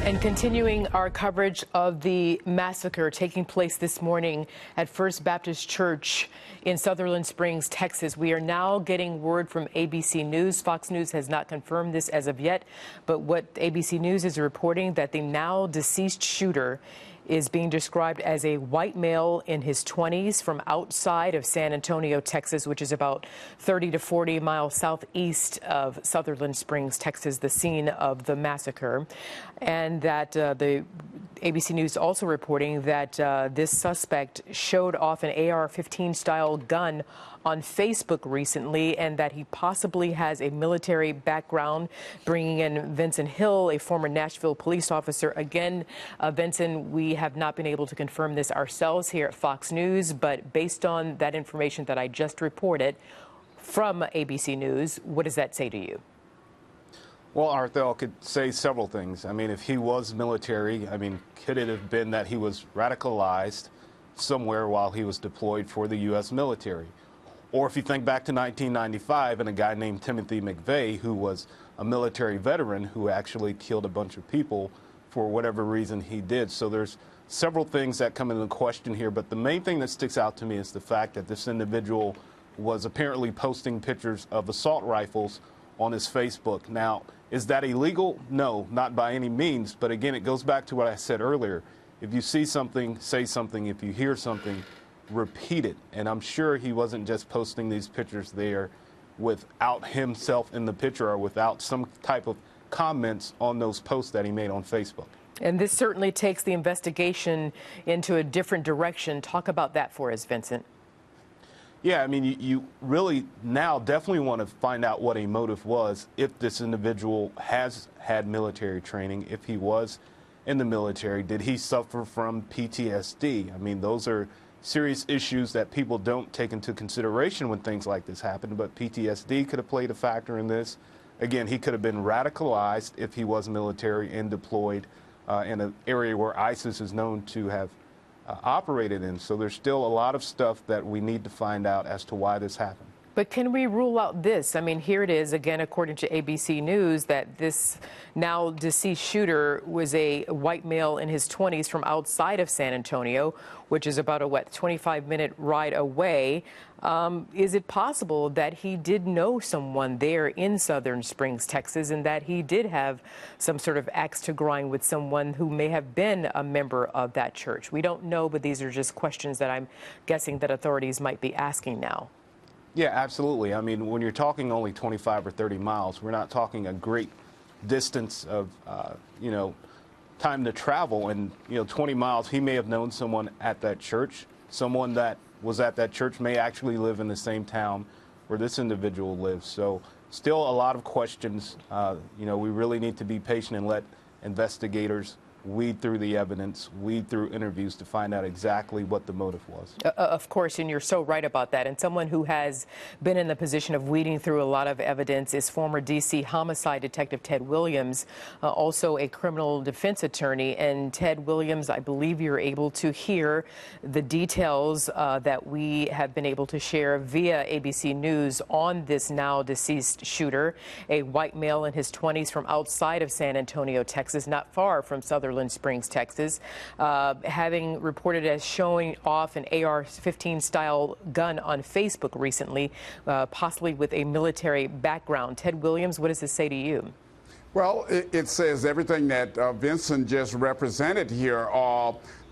And continuing our coverage of the massacre taking place this morning at First Baptist Church in Sutherland Springs, Texas, we are now getting word from ABC News. Fox News has not confirmed this as of yet, but what ABC News is reporting that the now deceased shooter is being described as a white male in his 20s from outside of San Antonio, Texas, which is about 30 to 40 miles southeast of Sutherland Springs, Texas, the scene of the massacre. And that the ABC News also reporting that this suspect showed off an AR-15 style gun on Facebook recently, and that he possibly has a military background, bringing in Vincent Hill, a former Nashville police officer. Again, Vincent, we have not been able to confirm this ourselves here at Fox News, but based on that information that I just reported from ABC News, what does that say to you? Well, Arthel could say several things. I mean, if he was military, I mean, could it have been that he was radicalized somewhere while he was deployed for the U.S. military? Or if you think back to 1995 and a guy named Timothy McVeigh, who was a military veteran who actually killed a bunch of people for whatever reason he did. So there's several things that come into question here, but the main thing that sticks out to me is the fact that this individual was apparently posting pictures of assault rifles on his Facebook. Now, is that illegal? No, not by any means. But again, it goes back to what I said earlier. If you see something, say something. If you hear something, repeat it. And I'm sure he wasn't just posting these pictures there without himself in the picture or without some type of comments on those posts that he made on Facebook. And this certainly takes the investigation into a different direction. Talk about that for us, Vincent. Yeah, I mean, you really now definitely want to find out what a motive was, if this individual has had military training, if he was in the military. Did he suffer from PTSD? I mean, those are serious issues that people don't take into consideration when things like this happen, but PTSD could have played a factor in this. Again, he could have been radicalized if he was military and deployed in an area where ISIS is known to have operated in. So there's still a lot of stuff that we need to find out as to why this happened. But can we rule out this? I mean, here it is, again, according to ABC News, that this now deceased shooter was a white male in his 20s from outside of San Antonio, which is about a, 25-minute ride away. Is it possible that he did know someone there in Southern Springs, Texas, and that he did have some sort of axe to grind with someone who may have been a member of that church? We don't know, but these are just questions that I'm guessing that authorities might be asking now. Yeah, absolutely. I mean, when you're talking only 25 or 30 miles, we're not talking a great distance of, time to travel. And, 20 miles, he may have known someone at that church. Someone that was at that church may actually live in the same town where this individual lives. So still a lot of questions. We really need to be patient and let investigators weed through the evidence, weed through interviews to find out exactly what the motive was. Of course, and you're so right about that. And someone who has been in the position of weeding through a lot of evidence is former D.C. homicide detective Ted Williams, also a criminal defense attorney. And Ted Williams, I believe you're able to hear the details that we have been able to share via ABC News on this now deceased shooter, a white male in his 20s from outside of San Antonio, Texas, not far from Sutherland Springs, Texas, having reported as showing off an AR-15 style gun on Facebook recently, possibly with a military background. Ted Williams, what does this say to you? Well, it says everything that Vincent just represented here.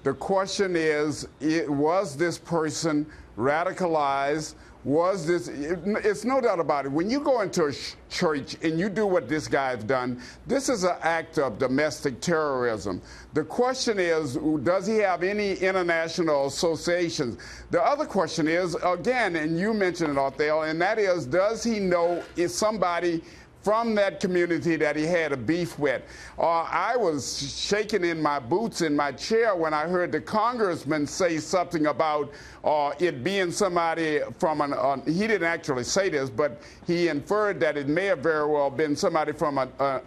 The question is, was this person radicalized? It's no doubt about it. When you go into a church and you do what this guy's done, this is an act of domestic terrorism. The question is, does he have any international associations? The other question is, again, and you mentioned it, Othel, and that is, does he know if somebody from that community that he had a beef with? I was shaking in my boots in my chair when I heard the congressman say something about it being somebody from he didn't actually say this, but he inferred that it may have very well been somebody from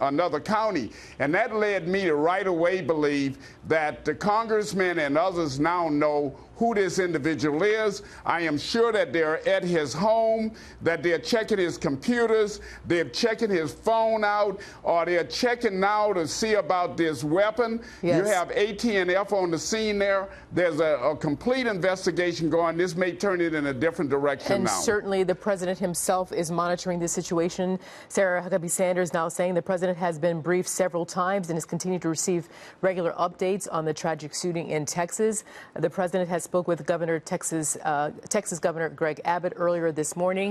another county. And that led me to right away believe that the congressman and others now know who this individual is. I am sure that they're at his home, that they're checking his computers, they're checking his phone out, or they're checking now to see about this weapon. Yes. You have AT&F on the scene there. There's a complete investigation going. This may turn it in a different direction and now. Certainly the president himself is monitoring this situation. Sarah Huckabee Sanders now saying the president has been briefed several times and has continued to receive regular updates on the tragic shooting in Texas. The president has spoke with Texas Governor Greg Abbott earlier this morning.